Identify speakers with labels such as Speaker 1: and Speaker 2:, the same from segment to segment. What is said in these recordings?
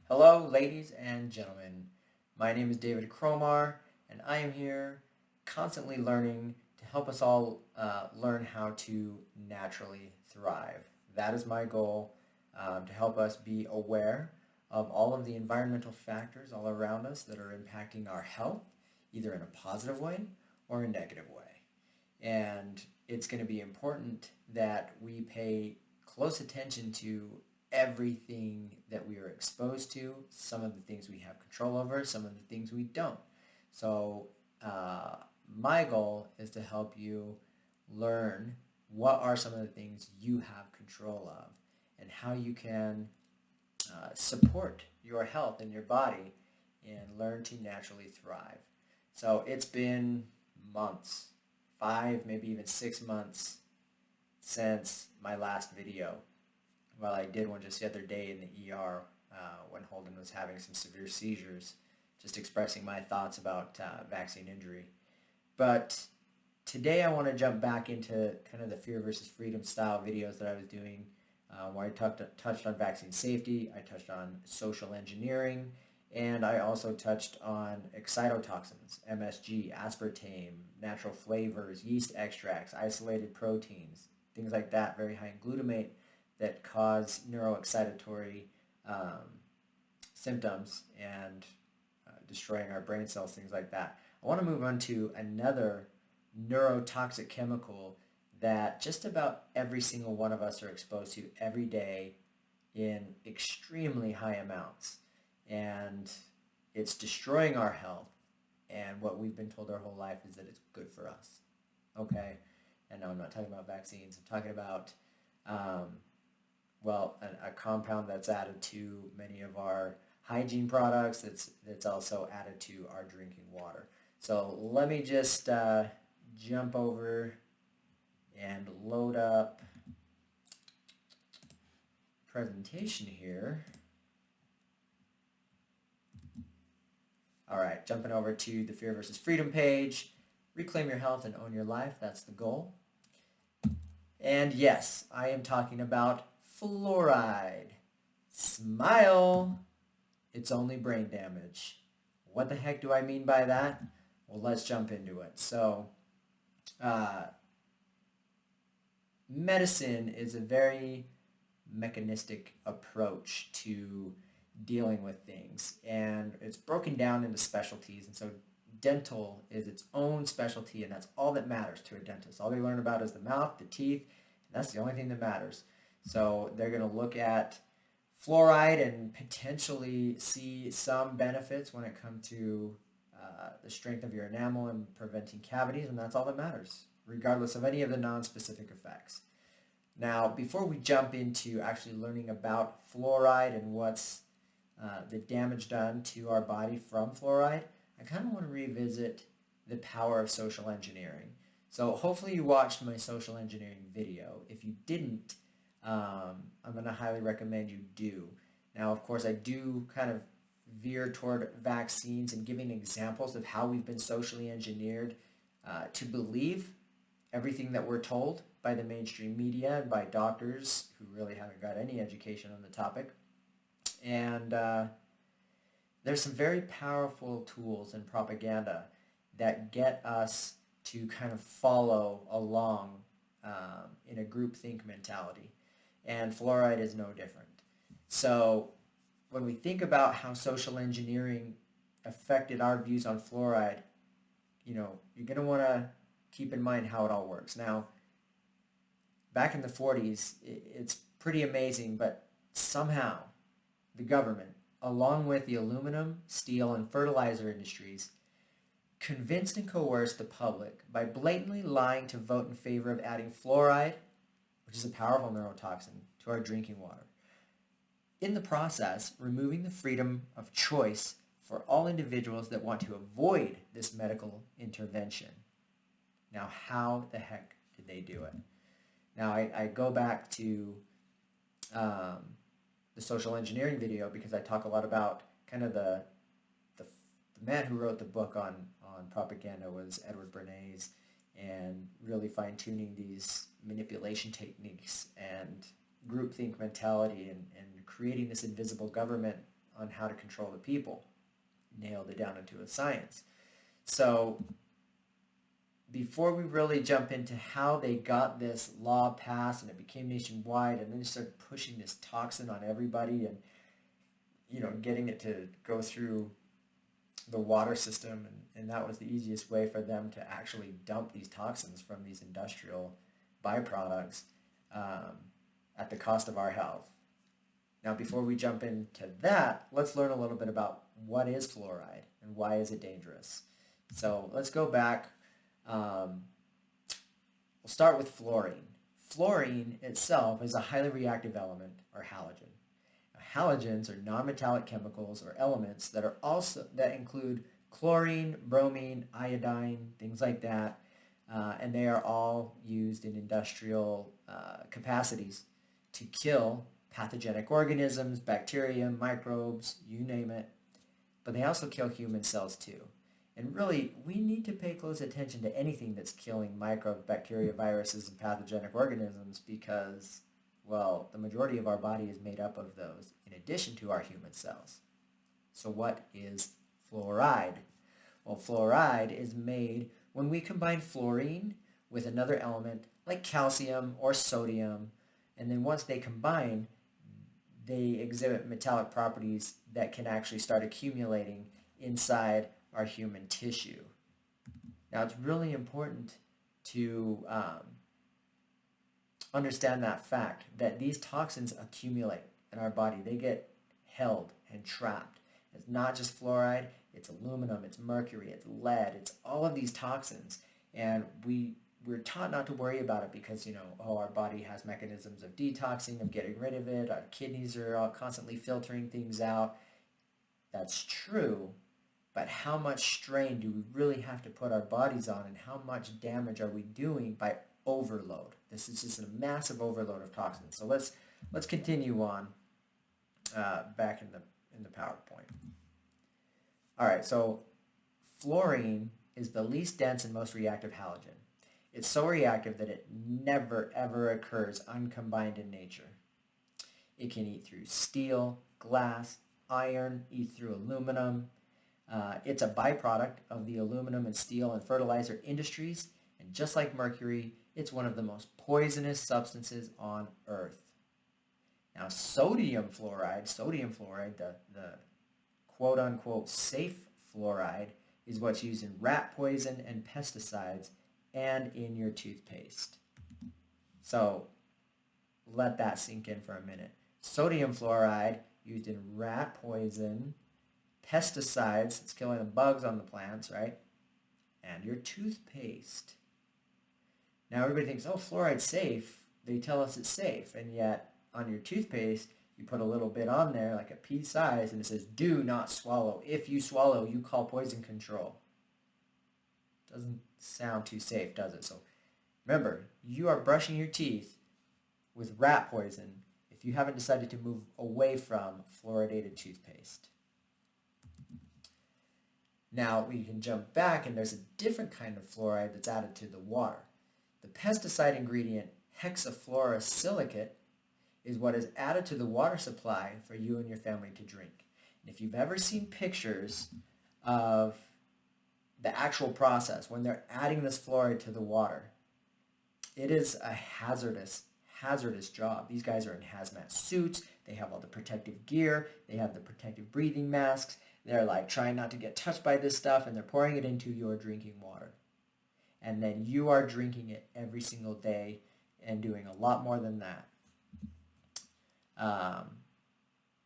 Speaker 1: Hello, ladies and gentlemen. My name is David Cromar, and I am here constantly learning to help us all learn how to naturally thrive. That is my goal, to help us be aware of all of the environmental factors all around us that are impacting our health, either in a positive way or a negative way. And it's going to be important that we pay close attention to everything that we are exposed to, some of the things we have control over, some of the things we don't. So my goal is to help you learn what are some of the things you have control of and how you can support your health and your body and learn to naturally thrive. So it's been months, 5, maybe even 6 months since my last video. Well, I did one just the other day in the ER when Holden was having some severe seizures, just expressing my thoughts about vaccine injury. But today I want to jump back into kind of the fear versus freedom style videos that I was doing, where I touched on vaccine safety, I touched on social engineering, and I also touched on excitotoxins, MSG, aspartame, natural flavors, yeast extracts, isolated proteins, things like that, very high in glutamate, that cause neuroexcitatory symptoms and destroying our brain cells, things like that. I want to move on to another neurotoxic chemical that just about every single one of us are exposed to every day in extremely high amounts. And it's destroying our health. And what we've been told our whole life is that it's good for us. Okay? And no, I'm not talking about vaccines. I'm talking about a compound that's added to many of our hygiene products, that's also added to our drinking water. So let me just jump over and load up presentation here. All right, jumping over to the Fear versus Freedom page. Reclaim your health and own your life. That's the goal. And yes, I am talking about fluoride. Smile. It's only brain damage. What the heck do I mean by that? Well, let's jump into it. So, medicine is a very mechanistic approach to dealing with things, and it's broken down into specialties. And so dental is its own specialty, and that's all that matters to a dentist. All they learn about is the mouth, the teeth, and that's the only thing that matters. So they're going to look at fluoride and potentially see some benefits when it comes to the strength of your enamel and preventing cavities, and that's all that matters, regardless of any of the non-specific effects. Now, before we jump into actually learning about fluoride and what's the damage done to our body from fluoride, I kind of want to revisit the power of social engineering. So hopefully you watched my social engineering video. If you didn't, I'm going to highly recommend you do. Now, of course, I do kind of veer toward vaccines and giving examples of how we've been socially engineered to believe everything that we're told by the mainstream media and by doctors who really haven't got any education on the topic. And there's some very powerful tools in propaganda that get us to kind of follow along in a groupthink mentality. And fluoride is no different. So when we think about how social engineering affected our views on fluoride, you're going to want to keep in mind how it all works. Now, back in the 40s, it's pretty amazing, but somehow the government, along with the aluminum, steel, and fertilizer industries, convinced and coerced the public by blatantly lying to vote in favor of adding fluoride, which is a powerful neurotoxin, to our drinking water. In the process, removing the freedom of choice for all individuals that want to avoid this medical intervention. Now, how the heck did they do it? Now, I go back to the social engineering video because I talk a lot about kind of the man who wrote the book on propaganda was Edward Bernays, and really fine-tuning these manipulation techniques and groupthink mentality and creating this invisible government on how to control the people, nailed it down into a science. So before we really jump into how they got this law passed and it became nationwide, and then they started pushing this toxin on everybody and, getting it to go through the water system, and that was the easiest way for them to actually dump these toxins from these industrial byproducts at the cost of our health. Now, before we jump into that, let's learn a little bit about what is fluoride and why is it dangerous. So let's go back. We'll start with fluorine. Fluorine itself is a highly reactive element, or halogen. Now, halogens are nonmetallic chemicals or elements that include chlorine, bromine, iodine, things like that, and they are all used in industrial capacities to kill pathogenic organisms, bacteria, microbes, you name it, but they also kill human cells too. And really, we need to pay close attention to anything that's killing microbes, bacteria, viruses, and pathogenic organisms because, well, the majority of our body is made up of those in addition to our human cells. So what is fluoride? Well, fluoride is made when we combine fluorine with another element like calcium or sodium, and then once they combine, they exhibit metallic properties that can actually start accumulating inside our human tissue. Now, it's really important to understand that fact that these toxins accumulate in our body. They get held and trapped. It's not just fluoride, it's aluminum, it's mercury, it's lead, it's all of these toxins. And we're taught not to worry about it because, our body has mechanisms of detoxing, of getting rid of it. Our kidneys are all constantly filtering things out. That's true, but how much strain do we really have to put our bodies on, and how much damage are we doing by overload? This is just a massive overload of toxins. So let's continue on back in the PowerPoint. All right, so fluorine is the least dense and most reactive halogen. It's so reactive that it never, ever occurs uncombined in nature. It can eat through steel, glass, iron, eat through aluminum. It's a byproduct of the aluminum and steel and fertilizer industries, and just like mercury, it's one of the most poisonous substances on Earth. Now, sodium fluoride, the quote-unquote safe fluoride, is what's used in rat poison and pesticides and in your toothpaste. So let that sink in for a minute. Sodium fluoride used in rat poison, pesticides, it's killing the bugs on the plants, right? And your toothpaste. Now everybody thinks, oh, fluoride's safe. They tell us it's safe. And yet on your toothpaste, you put a little bit on there, like a pea size, and it says, do not swallow. If you swallow, you call poison control. Doesn't sound too safe, does it? So remember, you are brushing your teeth with rat poison if you haven't decided to move away from fluoridated toothpaste. Now we can jump back, and there's a different kind of fluoride that's added to the water. The pesticide ingredient hexafluorosilicate is what is added to the water supply for you and your family to drink. And if you've ever seen pictures of the actual process when they're adding this fluoride to the water, it is a hazardous job. These guys are in hazmat suits. They have all the protective gear. They have the protective breathing masks. They're like trying not to get touched by this stuff, and they're pouring it into your drinking water. And then you are drinking it every single day and doing a lot more than that.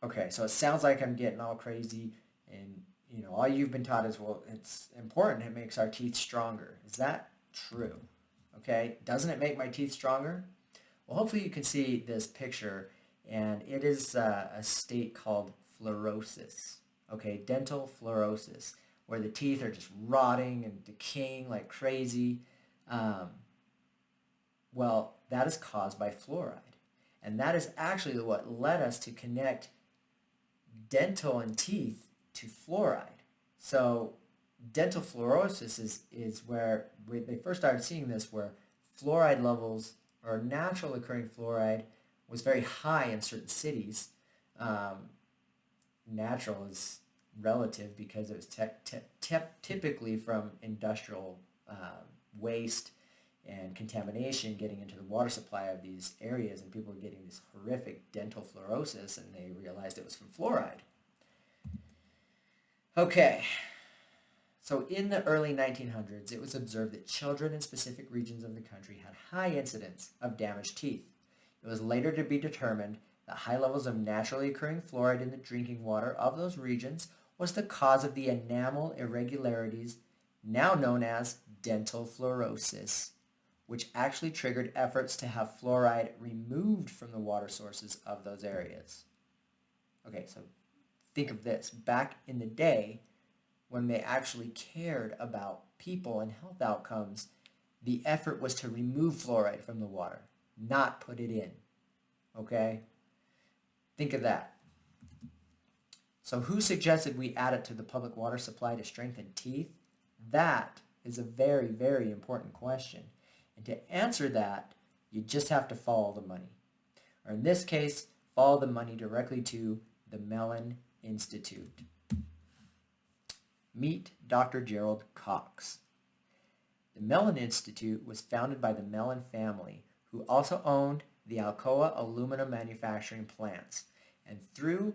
Speaker 1: Okay, so it sounds like I'm getting all crazy, and all you've been taught is, well, it's important. It makes our teeth stronger. Is that true? Okay, doesn't it make my teeth stronger? Well, hopefully you can see this picture, and it is a state called fluorosis. Okay, dental fluorosis, where the teeth are just rotting and decaying like crazy. Well, that is caused by fluoride. And that is actually what led us to connect dental and teeth to fluoride. So dental fluorosis is where they first started seeing this, where fluoride levels, or natural occurring fluoride, was very high in certain cities. natural is relative because it was typically from industrial waste and contamination getting into the water supply of these areas, and people were getting this horrific dental fluorosis, and they realized it was from fluoride. Okay, so in the early 1900s, it was observed that children in specific regions of the country had high incidence of damaged teeth. It was later to be determined that high levels of naturally occurring fluoride in the drinking water of those regions was the cause of the enamel irregularities, now known as dental fluorosis, which actually triggered efforts to have fluoride removed from the water sources of those areas. Okay, so think of this. Back in the day, when they actually cared about people and health outcomes, the effort was to remove fluoride from the water, not put it in. Okay? Think of that. So who suggested we add it to the public water supply to strengthen teeth? That is a very, very important question. And to answer that, you just have to follow the money. Or in this case, follow the money directly to the Mellon Institute. Meet Dr. Gerald Cox. The Mellon Institute was founded by the Mellon family, who also owned the Alcoa aluminum manufacturing plants. And through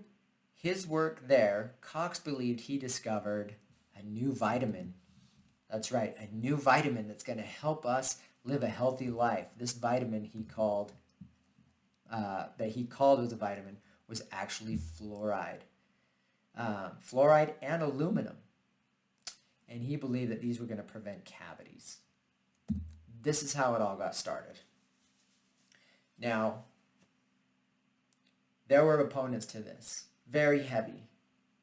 Speaker 1: his work there, Cox believed he discovered a new vitamin. That's right, a new vitamin that's going to help us live a healthy life. This vitamin he called was a vitamin was actually fluoride. Fluoride and aluminum. And he believed that these were going to prevent cavities. This is how it all got started. Now, there were opponents to this, very heavy,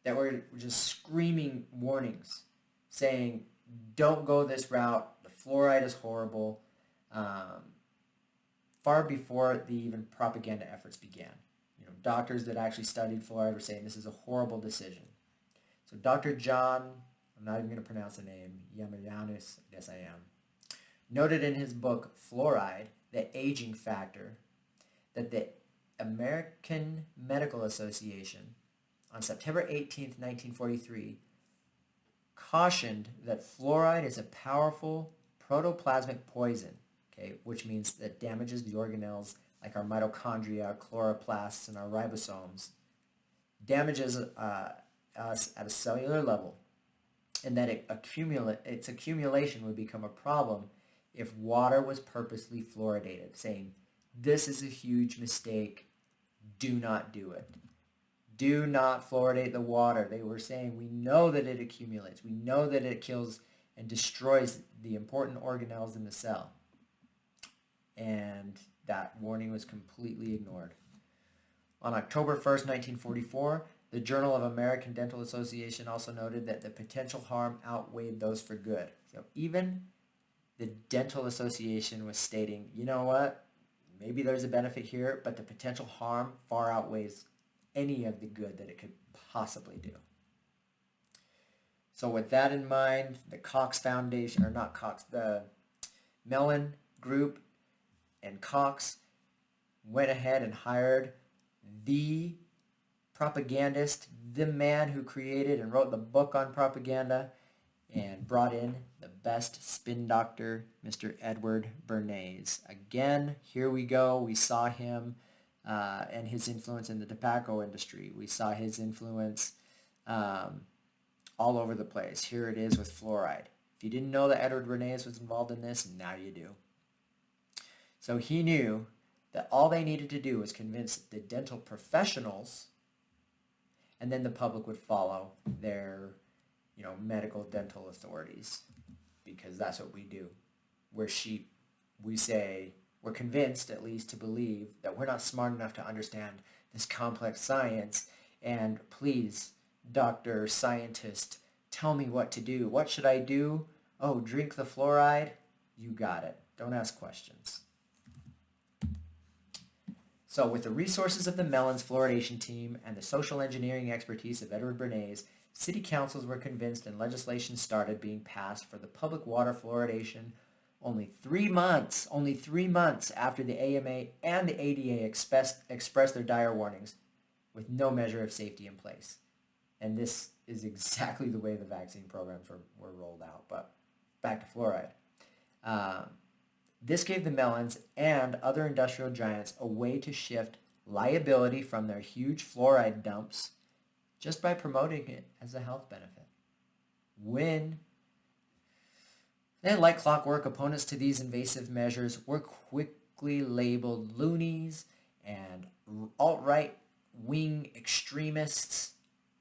Speaker 1: that were just screaming warnings, saying, don't go this route, the fluoride is horrible, far before the even propaganda efforts began. You know, doctors that actually studied fluoride were saying this is a horrible decision. So Dr. John, I'm not even going to pronounce the name, Yamayanis, I guess I am, noted in his book Fluoride, The Aging Factor, that the American Medical Association on September 18, 1943, cautioned that fluoride is a powerful protoplasmic poison, okay, which means that damages the organelles like our mitochondria, chloroplasts, and our ribosomes, damages us at a cellular level, and that its accumulation would become a problem if water was purposely fluoridated, saying, this is a huge mistake, do not do it. Do not fluoridate the water. They were saying, we know that it accumulates. We know that it kills and destroys the important organelles in the cell. And that warning was completely ignored. On October 1st, 1944, the Journal of American Dental Association also noted that the potential harm outweighed those for good. So even the Dental Association was stating, you know what, maybe there's a benefit here, but the potential harm far outweighs any of the good that it could possibly do. So with that in mind, the Cox Foundation, or not Cox, the Mellon Group and Cox went ahead and hired the propagandist, the man who created and wrote the book on propaganda, and brought in the best spin doctor, Mr. Edward Bernays. Again, here we go. We saw him and his influence in the tobacco industry. We saw his influence all over the place. Here it is with fluoride. If you didn't know that Edward Bernays was involved in this, now you do. So he knew that all they needed to do was convince the dental professionals, and then the public would follow their, medical dental authorities, because that's what we do. We're sheep. We say, we're convinced at least to believe that we're not smart enough to understand this complex science, and please, doctor, scientist, tell me what to do. What should I do? Oh, drink the fluoride? You got it. Don't ask questions. So with the resources of the Mellon's fluoridation team and the social engineering expertise of Edward Bernays, city councils were convinced and legislation started being passed for the public water fluoridation only 3 months after the AMA and the ADA expressed their dire warnings, with no measure of safety in place. And this is exactly the way the vaccine programs were rolled out. But back to fluoride. Um, this gave the melons and other industrial giants a way to shift liability from their huge fluoride dumps just by promoting it as a health benefit. When then, like clockwork, opponents to these invasive measures were quickly labeled loonies and alt-right wing extremists.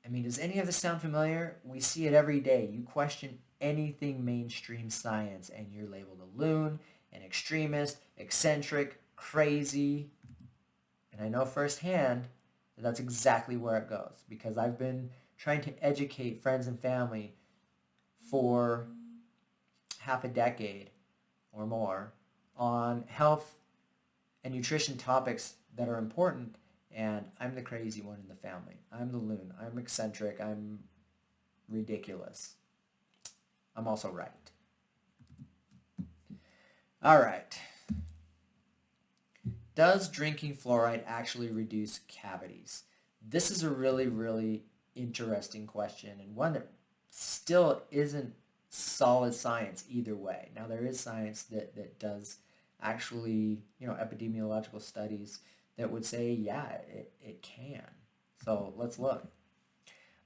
Speaker 1: I mean, does any of this sound familiar? We see it every day. You question anything mainstream science and you're labeled a loon, an extremist, eccentric, crazy. And I know firsthand that that's exactly where it goes because I've been trying to educate friends and family for half a decade or more on health and nutrition topics that are important, and I'm the crazy one in the family. I'm the loon. I'm eccentric. I'm ridiculous. I'm also right. All right. Does drinking fluoride actually reduce cavities? This is a really, really interesting question and one that still isn't solid science either way. Now there is science that does actually, epidemiological studies that would say, yeah, it can. So let's look.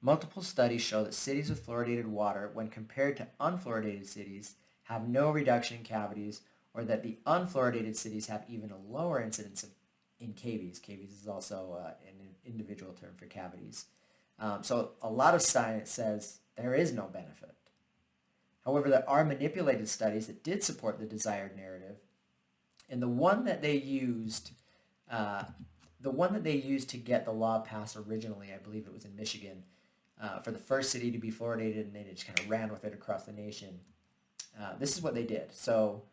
Speaker 1: Multiple studies show that cities with fluoridated water, when compared to unfluoridated cities, have no reduction in cavities, or that the unfluoridated cities have even a lower incidence in cavities. Cavities is also an individual term for cavities. So a lot of science says there is no benefit. However, there are manipulated studies that did support the desired narrative, and the one that they used to get the law passed originally, I believe it was in Michigan, for the first city to be fluoridated, and they just kind of ran with it across the nation. This is what they did. So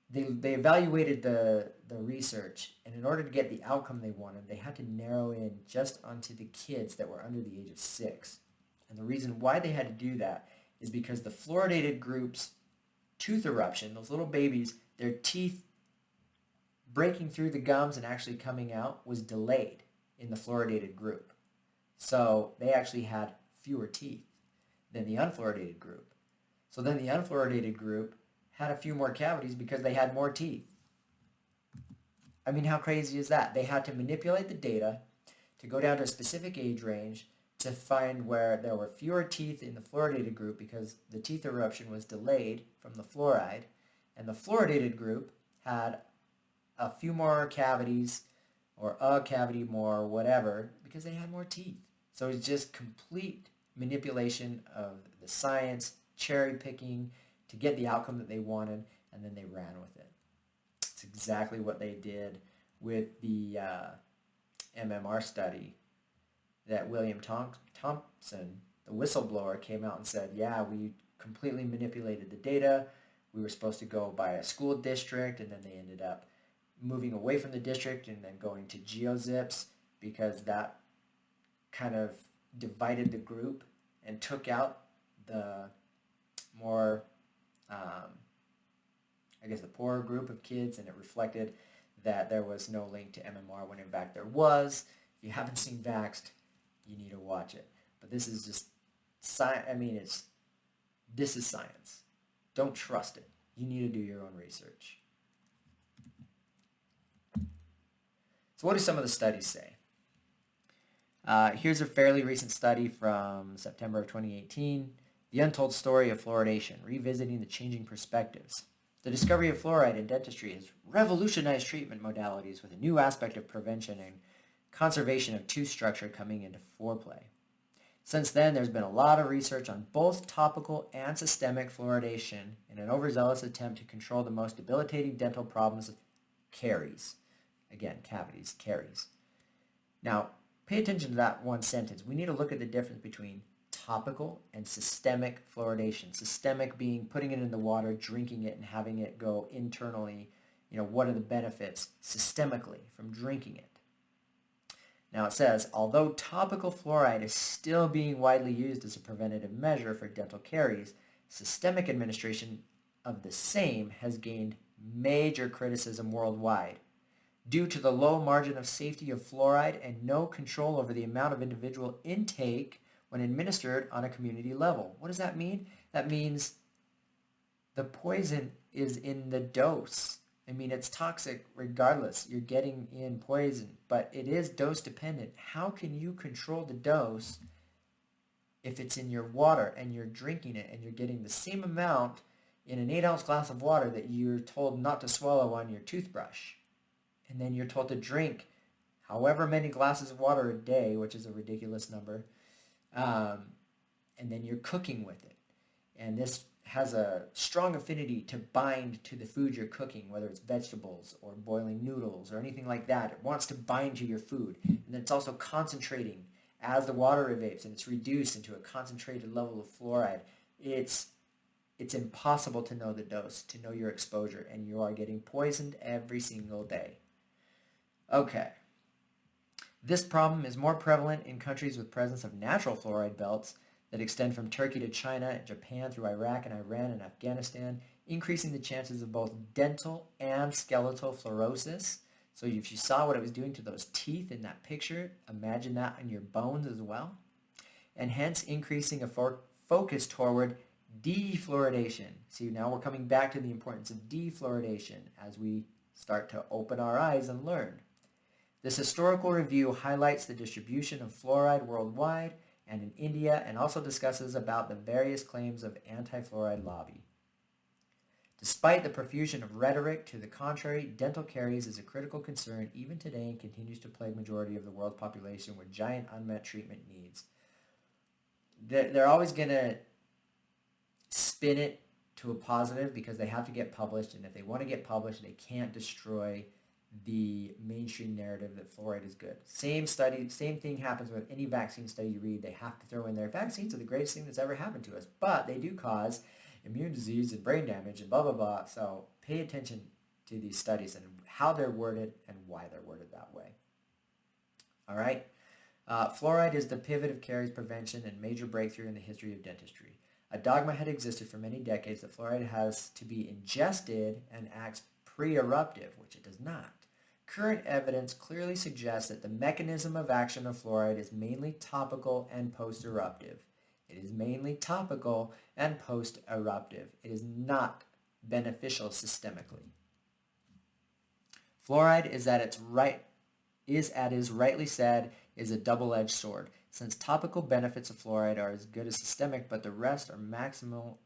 Speaker 1: they evaluated the research, and in order to get the outcome they wanted, they had to narrow in just onto the kids that were under the age of 6. And the reason why they had to do that is because the fluoridated group's tooth eruption, those little babies, their teeth breaking through the gums and actually coming out was delayed in the fluoridated group. So they actually had fewer teeth than the unfluoridated group. So then the unfluoridated group had a few more cavities because they had more teeth. I mean, how crazy is that? They had to manipulate the data to go down to a specific age range to find where there were fewer teeth in the fluoridated group because the teeth eruption was delayed from the fluoride, and the fluoridated group had a few more cavities or a cavity more or whatever because they had more teeth. So it's just complete manipulation of the science, cherry picking to get the outcome that they wanted, and then they ran with it. It's exactly what they did with the MMR study that William Thompson, the whistleblower, came out and said, yeah, we completely manipulated the data. We were supposed to go by a school district, and then they ended up moving away from the district and then going to geozips because that kind of divided the group and took out the more, the poorer group of kids, and it reflected that there was no link to MMR when in fact there was. If you haven't seen Vaxxed, you need to watch it. But this is just science. This is science. Don't trust it. You need to do your own research. So what do some of the studies say? Here's a fairly recent study from September of 2018. The Untold Story of Fluoridation, Revisiting the Changing Perspectives. The discovery of fluoride in dentistry has revolutionized treatment modalities with a new aspect of prevention and conservation of tooth structure coming into foreplay. Since then, there's been a lot of research on both topical and systemic fluoridation in an overzealous attempt to control the most debilitating dental problems of caries. Again, cavities, caries. Now, pay attention to that one sentence. We need to look at the difference between topical and systemic fluoridation. Systemic being putting it in the water, drinking it, and having it go internally. What are the benefits systemically from drinking it? Now it says, although topical fluoride is still being widely used as a preventative measure for dental caries, systemic administration of the same has gained major criticism worldwide. due to the low margin of safety of fluoride and no control over the amount of individual intake when administered on a community level. What does that mean? That means the poison is in the dose. I mean, it's toxic regardless. You're getting in poison, but it is dose dependent. How can you control the dose if it's in your water and you're drinking it and you're getting the same amount in an 8-ounce glass of water that you're told not to swallow on your toothbrush? And then you're told to drink however many glasses of water a day, which is a ridiculous number, and then you're cooking with it. And this has a strong affinity to bind to the food you're cooking, whether it's vegetables or boiling noodles or anything like that. It wants to bind to your food. And then it's also concentrating as the water evapes, and it's reduced into a concentrated level of fluoride. It's impossible to know the dose, to know your exposure, and you are getting poisoned every single day. Okay. This problem is more prevalent in countries with presence of natural fluoride belts that extend from Turkey to China, Japan through Iraq and Iran and Afghanistan, increasing the chances of both dental and skeletal fluorosis. So if you saw what it was doing to those teeth in that picture, imagine that on your bones as well. And hence increasing a focus toward defluoridation. See, now we're coming back to the importance of defluoridation as we start to open our eyes and learn. This historical review highlights the distribution of fluoride worldwide and in India, and also discusses about the various claims of anti-fluoride lobby. Despite the profusion of rhetoric to the contrary, dental caries is a critical concern even today and continues to plague majority of the world's population with giant unmet treatment needs. They're always going to spin it to a positive because they have to get published, and if they want to get published, they can't destroy the mainstream narrative that fluoride is good. Same thing happens with any vaccine study you read. They have to throw in there, vaccines are the greatest thing that's ever happened to us, but they do cause immune disease and brain damage and blah, blah, blah. So pay attention to these studies and how they're worded and why they're worded that way. All right. Fluoride is the pivot of caries prevention and major breakthrough in the history of dentistry. A dogma had existed for many decades that fluoride has to be ingested and acts pre-eruptive, which it does not. Current evidence clearly suggests that the mechanism of action of fluoride is mainly topical and post-eruptive. It is mainly topical and post-eruptive. It is not beneficial systemically. Fluoride is rightly said, is a double-edged sword. Since topical benefits of fluoride are as good as systemic, but the rest are maximal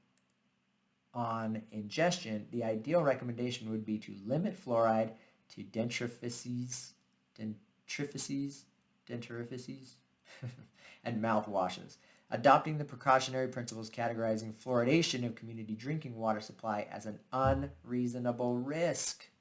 Speaker 1: on ingestion, the ideal recommendation would be to limit fluoride to dentrifices, and mouthwashes, adopting the precautionary principles categorizing fluoridation of community drinking water supply as an unreasonable risk.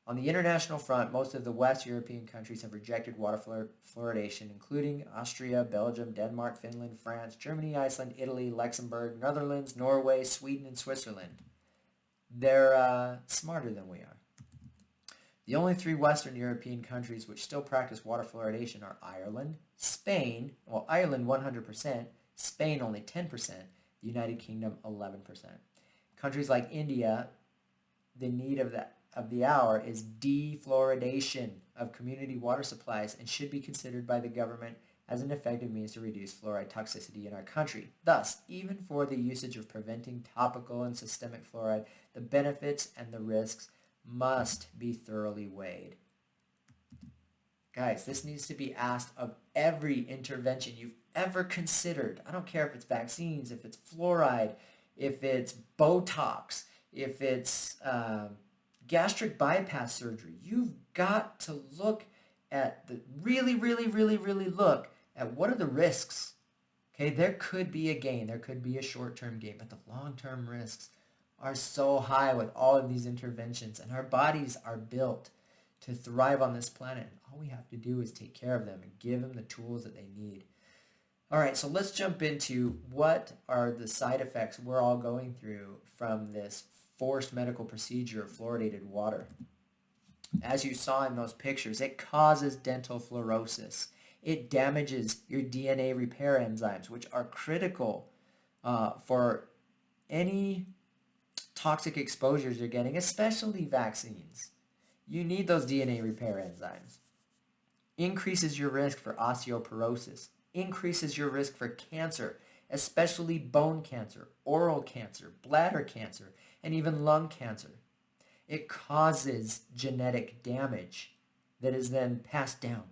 Speaker 1: On the international front, most of the West European countries have rejected water fluoridation, including Austria, Belgium, Denmark, Finland, France, Germany, Iceland, Italy, Luxembourg, Netherlands, Norway, Sweden, and Switzerland. They're smarter than we are. The only 3 Western European countries which still practice water fluoridation are Ireland, Spain, well, Ireland 100%, Spain only 10%, the United Kingdom 11%. Countries like India, the need of the hour is defluoridation of community water supplies and should be considered by the government as an effective means to reduce fluoride toxicity in our country. Thus, even for the usage of preventing topical and systemic fluoride, the benefits and the risks must be thoroughly weighed. Guys, this needs to be asked of every intervention you've ever considered. I don't care if it's vaccines, if it's fluoride, if it's Botox, if it's gastric bypass surgery. You've got to look at really look at what are the risks. Okay, there could be a gain, there could be a short-term gain, but the long-term risks are so high with all of these interventions, and our bodies are built to thrive on this planet. All we have to do is take care of them and give them the tools that they need. All right, so let's jump into what are the side effects we're all going through from this forced medical procedure of fluoridated water. As you saw in those pictures, it causes dental fluorosis. It damages your DNA repair enzymes, which are critical for any toxic exposures you're getting, especially vaccines. You need those DNA repair enzymes. Increases your risk for osteoporosis. Increases your risk for cancer, especially bone cancer, oral cancer, bladder cancer, and even lung cancer. It causes genetic damage that is then passed down.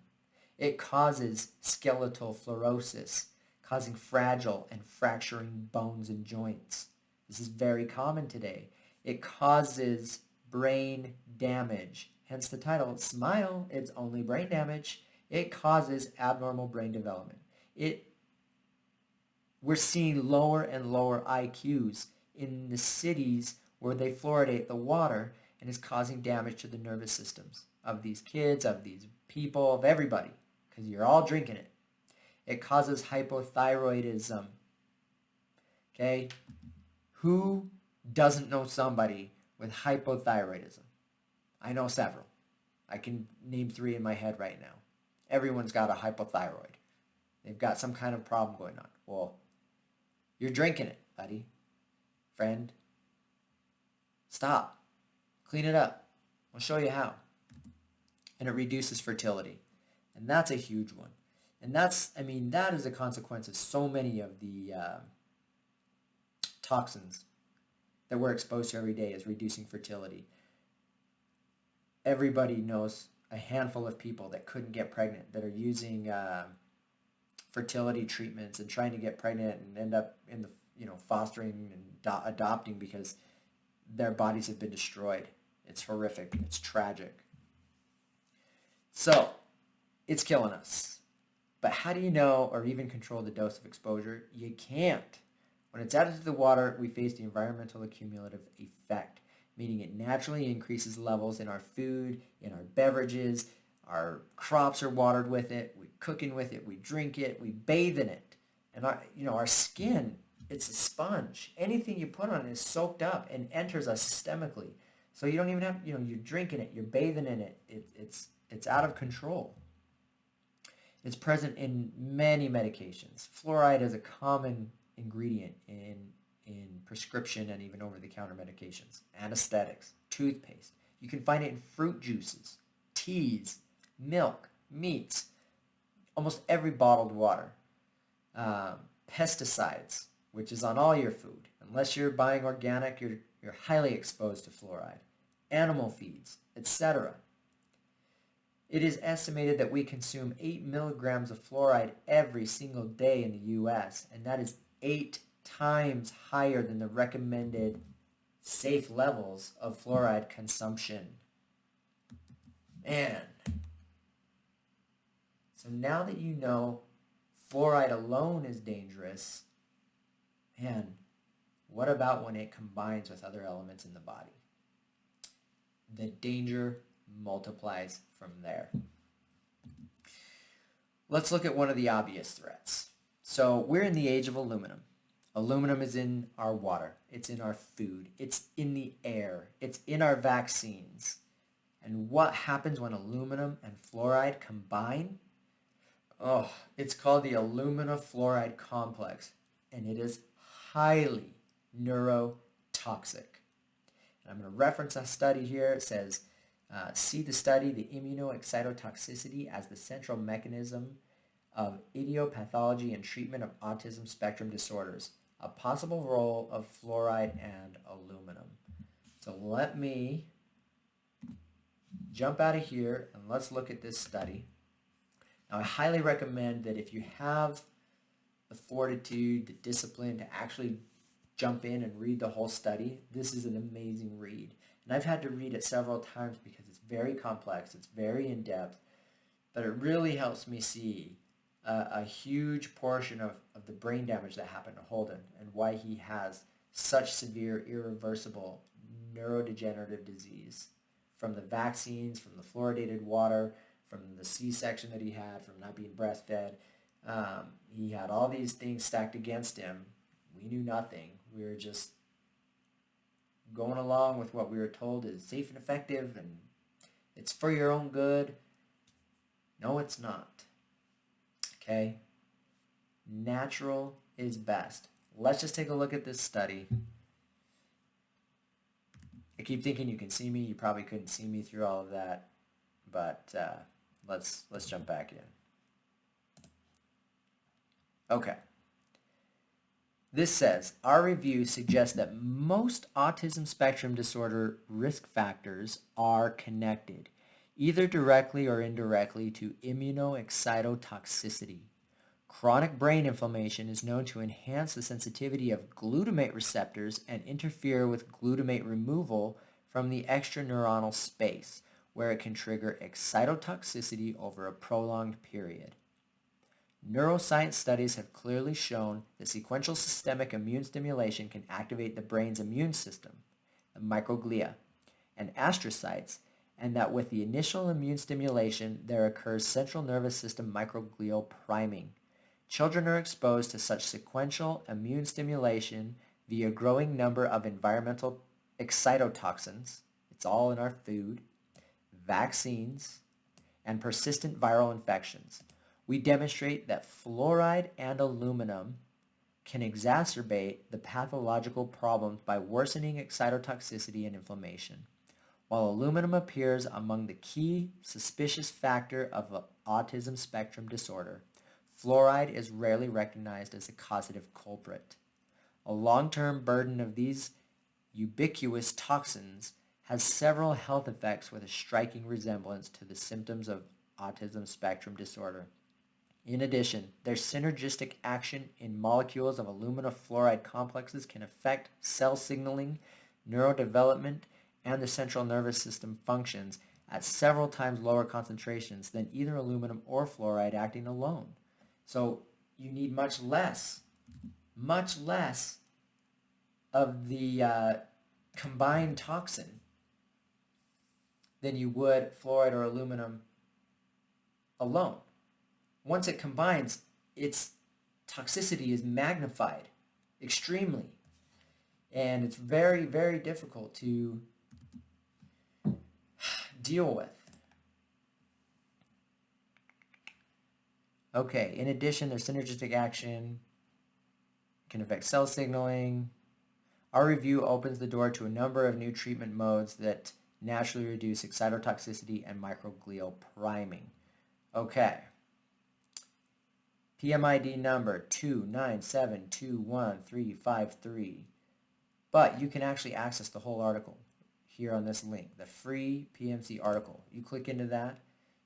Speaker 1: It causes skeletal fluorosis, causing fragile and fracturing bones and joints. This is very common today. It causes brain damage. Hence the title, Smile, it's only brain damage. It causes abnormal brain development. We're seeing lower and lower IQs in the cities where they fluoridate the water, and is causing damage to the nervous systems of these kids, of these people, of everybody, because you're all drinking it. It causes hypothyroidism. Okay? Who doesn't know somebody with hypothyroidism? I know several. I can name 3 in my head right now. Everyone's got a hypothyroid. They've got some kind of problem going on. Well, you're drinking it, buddy, friend. Stop. Clean it up. I'll show you how. And it reduces fertility. And that's a huge one. And that is a consequence of so many of the toxins that we're exposed to every day, is reducing fertility. Everybody knows a handful of people that couldn't get pregnant, that are using fertility treatments and trying to get pregnant and end up in the fostering and adopting because their bodies have been destroyed. It's horrific. It's tragic. So it's killing us. But how do you know or even control the dose of exposure? You can't. When it's added to the water, we face the environmental accumulative effect, meaning it naturally increases levels in our food, in our beverages. Our crops are watered with it. We're cooking with it. We drink it. We bathe in it. And our skin, it's a sponge. Anything you put on it is soaked up and enters us systemically. So you don't even have, you're drinking it. You're bathing in it. It's out of control. It's present in many medications. Fluoride is a common ingredient in prescription and even over-the-counter medications, anesthetics, toothpaste. You can find it in fruit juices, teas, milk, meats, almost every bottled water. Pesticides, which is on all your food. Unless you're buying organic, you're highly exposed to fluoride. Animal feeds, etc. It is estimated that we consume 8 milligrams of fluoride every single day in the U.S., and that is 8 times higher than the recommended safe levels of fluoride consumption. Man. So now that you know fluoride alone is dangerous, man, what about when it combines with other elements in the body? The danger multiplies from there. Let's look at one of the obvious threats. So we're in the age of aluminum. Aluminum is in our water. It's in our food. It's in the air. It's in our vaccines. And what happens when aluminum and fluoride combine? Oh, it's called the alumina-fluoride complex, and it is highly neurotoxic. And I'm going to reference a study here. It says, see the study, the immunoexcitotoxicity as the central mechanism of idiopathology and treatment of autism spectrum disorders, a possible role of fluoride and aluminum. So let me jump out of here and let's look at this study. Now, I highly recommend that if you have the fortitude, the discipline to actually jump in and read the whole study, this is an amazing read. And I've had to read it several times because it's very complex, it's very in-depth, but it really helps me see a huge portion of the brain damage that happened to Holden and why he has such severe, irreversible neurodegenerative disease from the vaccines, from the fluoridated water, from the C-section that he had, from not being breastfed. He had all these things stacked against him. We knew nothing. We were just going along with what we were told is safe and effective and it's for your own good. No, it's not. Okay? Natural is best. Let's just take a look at this study. keep thinking you can see me. You probably couldn't see me through all of that, but let's jump back in. Okay. This says, our review suggests that most autism spectrum disorder risk factors are connected, either directly or indirectly, to immunoexcitotoxicity. Chronic brain inflammation is known to enhance the sensitivity of glutamate receptors and interfere with glutamate removal from the extraneuronal space, where it can trigger excitotoxicity over a prolonged period. Neuroscience studies have clearly shown that sequential systemic immune stimulation can activate the brain's immune system, the microglia, and astrocytes, and that with the initial immune stimulation, there occurs central nervous system microglial priming. Children are exposed to such sequential immune stimulation via a growing number of environmental excitotoxins, it's all in our food, vaccines, and persistent viral infections. We demonstrate that fluoride and aluminum can exacerbate the pathological problems by worsening excitotoxicity and inflammation. While aluminum appears among the key suspicious factor of autism spectrum disorder, fluoride is rarely recognized as a causative culprit. A long-term burden of these ubiquitous toxins has several health effects with a striking resemblance to the symptoms of autism spectrum disorder. In addition, their synergistic action in molecules of alumina-fluoride complexes can affect cell signaling, neurodevelopment, and the central nervous system functions at several times lower concentrations than either aluminum or fluoride acting alone. So you need much less of the combined toxin than you would fluoride or aluminum alone. Once it combines, its toxicity is magnified extremely. And it's very, very difficult to deal with. Okay, in addition, their synergistic action can affect cell signaling. Our review opens the door to a number of new treatment modes that naturally reduce excitotoxicity and microglial priming. Okay. PMID number 297213353. But you can actually access the whole article here on this link, the free PMC article. You click into that,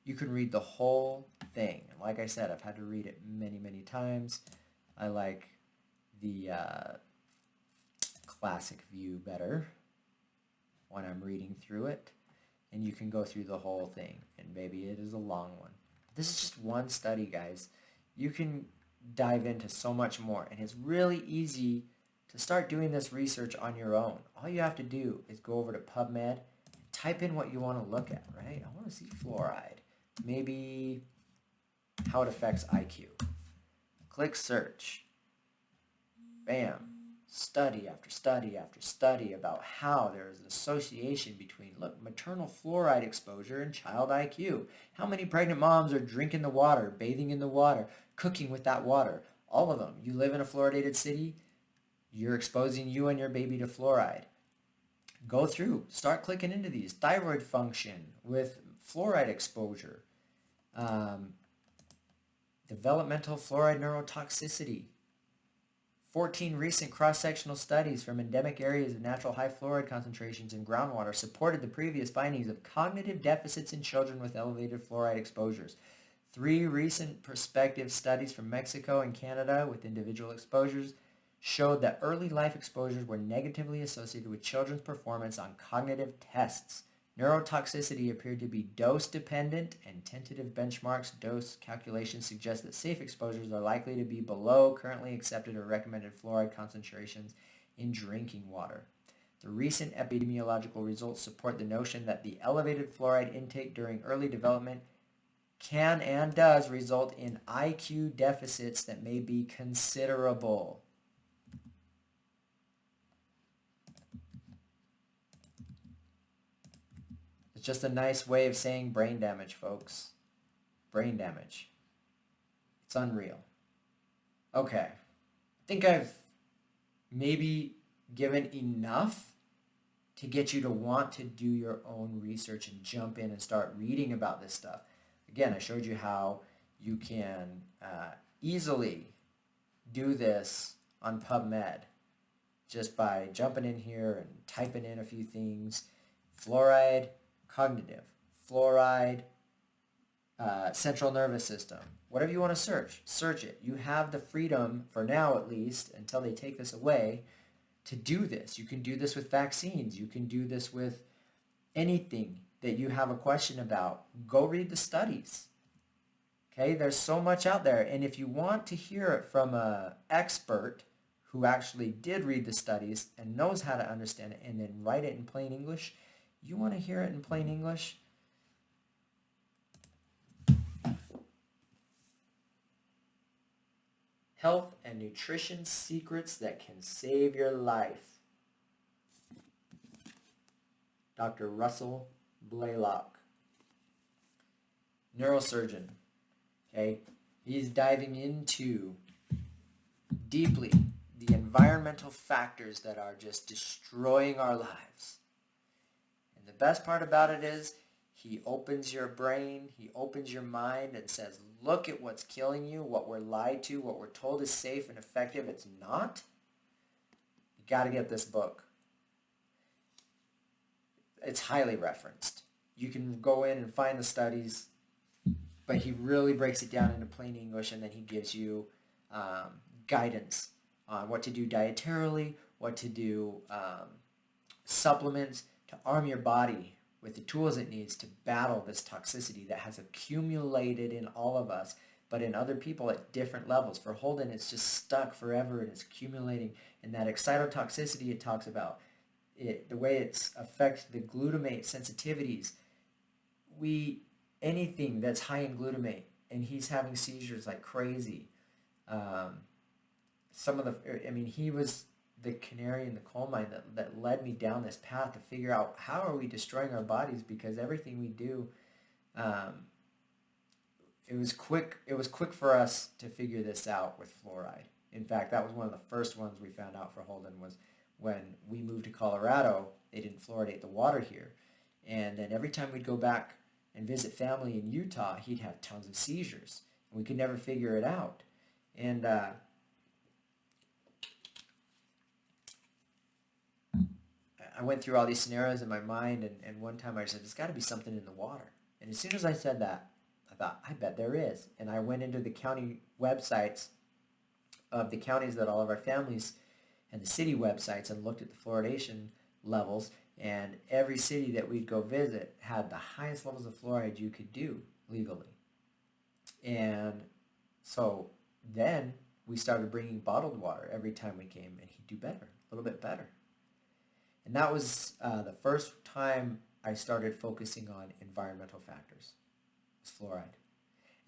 Speaker 1: you can read the whole thing. And like I said, I've had to read it many, many times. I like the classic view better when I'm reading through it. And you can go through the whole thing. And maybe it is a long one. This is just one study, guys. You can dive into so much more. And it's really easy to start doing this research on your own. All you have to do is go over to PubMed, type in what you want to look at, right? I want to see fluoride. Maybe how it affects IQ. Click search. Bam. Study after study after study about how there is an association between, look, maternal fluoride exposure and child IQ. How many pregnant moms are drinking the water, bathing in the water, cooking with that water? All of them. You live in a fluoridated city, you're exposing you and your baby to fluoride. Go through. Start clicking into these. Thyroid function with fluoride exposure. Developmental fluoride neurotoxicity. 14 recent cross-sectional studies from endemic areas of natural high fluoride concentrations in groundwater supported the previous findings of cognitive deficits in children with elevated fluoride exposures. 3 recent prospective studies from Mexico and Canada with individual exposures showed that early life exposures were negatively associated with children's performance on cognitive tests. Neurotoxicity appeared to be dose-dependent, and tentative benchmarks dose calculations suggest that safe exposures are likely to be below currently accepted or recommended fluoride concentrations in drinking water. The recent epidemiological results support the notion that the elevated fluoride intake during early development can and does result in IQ deficits that may be considerable. It's just a nice way of saying brain damage, folks. Brain damage. It's unreal. Okay. I think I've maybe given enough to get you to want to do your own research and jump in and start reading about this stuff. Again, I showed you how you can easily do this on PubMed just by jumping in here and typing in a few things. Fluoride, cognitive. Fluoride, central nervous system. Whatever you want to search it. You have the freedom, for now at least, until they take this away, to do this. You can do this with vaccines. You can do this with anything that you have a question about. Go read the studies. Okay, there's so much out there. And if you want to hear it from an expert who actually did read the studies and knows how to understand it and then write it in plain English, you want to hear it in plain English? Health and Nutrition Secrets That Can Save Your Life. Dr. Russell Blaylock, neurosurgeon. Okay, he's diving into deeply the environmental factors that are just destroying our lives. And the best part about it is he opens your brain, he opens your mind and says, look at what's killing you, what we're lied to, what we're told is safe and effective. It's not. You got to get this book. It's highly referenced. You can go in and find the studies, but he really breaks it down into plain English, and then he gives you guidance on what to do dietarily, what to do supplements to arm your body with the tools it needs to battle this toxicity that has accumulated in all of us, but in other people at different levels. For Holden, it's just stuck forever and it's accumulating. And that excitotoxicity it talks about, the way it's affects the glutamate sensitivities. Anything that's high in glutamate, and he's having seizures like crazy. He was the canary in the coal mine that led me down this path to figure out how are we destroying our bodies, because everything we do, it was quick for us to figure this out with fluoride. In fact, that was one of the first ones we found out for Holden, was when we moved to Colorado. They didn't fluoridate the water here, and then every time we'd go back and visit family in Utah, he'd have tons of seizures, and we could never figure it out. And I went through all these scenarios in my mind, and one time I said, there's got to be something in the water. And as soon as I said that, I thought, I bet there is. And I went into the county websites of the counties that all of our families, and the city websites, and looked at the fluoridation levels, and every city that we'd go visit had the highest levels of fluoride you could do legally. And so then we started bringing bottled water every time we came, and he'd do better, a little bit better. And that was the first time I started focusing on environmental factors, was fluoride.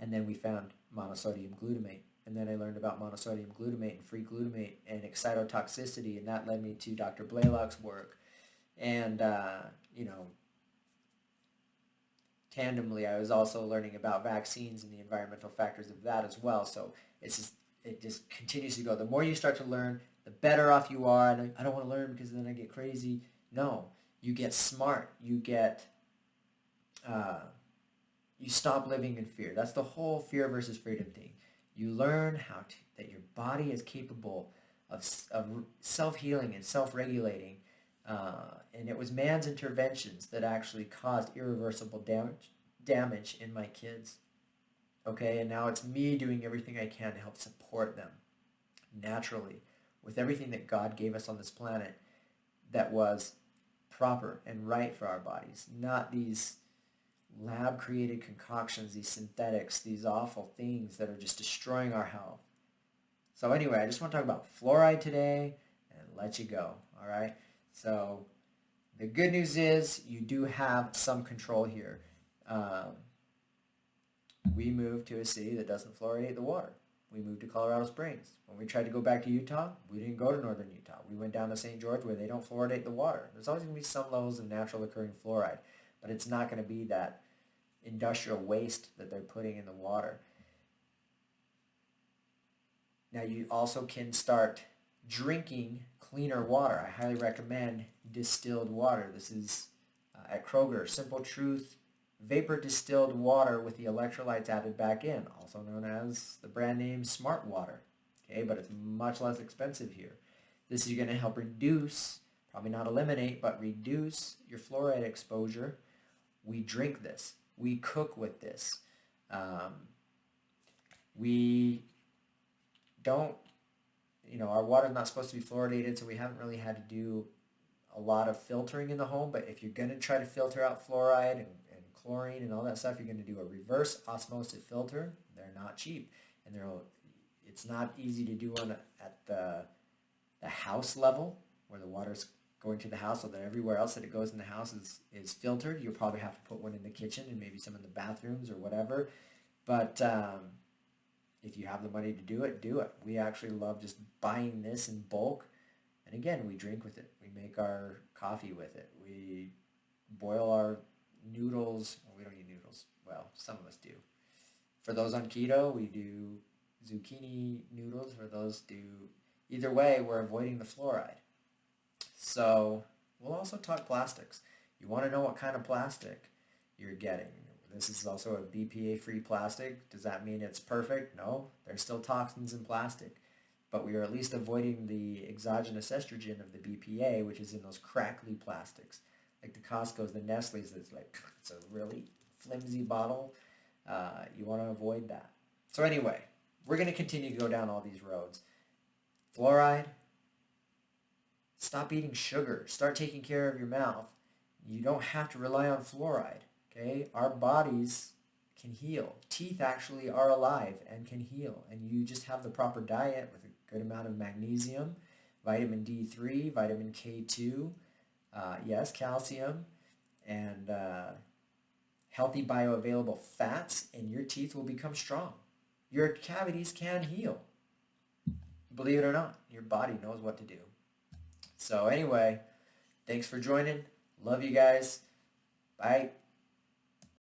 Speaker 1: And then we found monosodium glutamate. And then I learned about monosodium glutamate and free glutamate and excitotoxicity, and that led me to Dr. Blaylock's work. And, tandemly, I was also learning about vaccines and the environmental factors of that as well. So it just continues to go. The more you start to learn, the better off you are. And I don't want to learn because then I get crazy. No, you get smart. You stop living in fear. That's the whole fear versus freedom thing. You learn that your body is capable of self-healing and self-regulating. And it was man's interventions that actually caused irreversible damage in my kids. Okay, and now it's me doing everything I can to help support them naturally with everything that God gave us on this planet that was proper and right for our bodies, not these lab-created concoctions, these synthetics, these awful things that are just destroying our health. So anyway, I just want to talk about fluoride today and let you go, all right? So the good news is you do have some control here. We moved to a city that doesn't fluoridate the water. We moved to Colorado Springs. When we tried to go back to Utah, we didn't go to northern Utah. We went down to St. George where they don't fluoridate the water. There's always going to be some levels of natural occurring fluoride, but it's not going to be that industrial waste that they're putting in the water. Now you also can start drinking cleaner water. I highly recommend distilled water. This is at Kroger, Simple Truth vapor distilled water with the electrolytes added back in, also known as the brand name Smart Water. Okay, but it's much less expensive here. This is going to help reduce, probably not eliminate, but reduce your fluoride exposure. We drink this. We cook with this. We don't, our water's not supposed to be fluoridated, so we haven't really had to do a lot of filtering in the home. But if you're going to try to filter out fluoride and chlorine and all that stuff, you're going to do a reverse osmosis filter. They're not cheap, and it's not easy to do one at the house level where the water's going to the house, so that everywhere else that it goes in the house is filtered. You'll probably have to put one in the kitchen and maybe some in the bathrooms or whatever. But if you have the money to do it, do it. We actually love just buying this in bulk. And again, we drink with it. We make our coffee with it. We boil our noodles. Well, we don't eat noodles. Well, some of us do. For those on keto, we do zucchini noodles. For those do. Either way, we're avoiding the fluoride. So we'll also talk plastics. You want to know what kind of plastic you're getting. This is also a BPA-free plastic. Does that mean it's perfect? No. There's still toxins in plastic. But we are at least avoiding the exogenous estrogen of the BPA, which is in those crackly plastics. Like the Costco's, the Nestle's, it's a really flimsy bottle. You want to avoid that. So anyway, we're going to continue to go down all these roads. Fluoride. Stop eating sugar. Start taking care of your mouth. You don't have to rely on fluoride. Okay? Our bodies can heal. Teeth actually are alive and can heal. And you just have the proper diet with a good amount of magnesium, vitamin D3, vitamin K2, yes, calcium, and healthy bioavailable fats, and your teeth will become strong. Your cavities can heal. Believe it or not, your body knows what to do. So anyway, thanks for joining. Love you guys. Bye.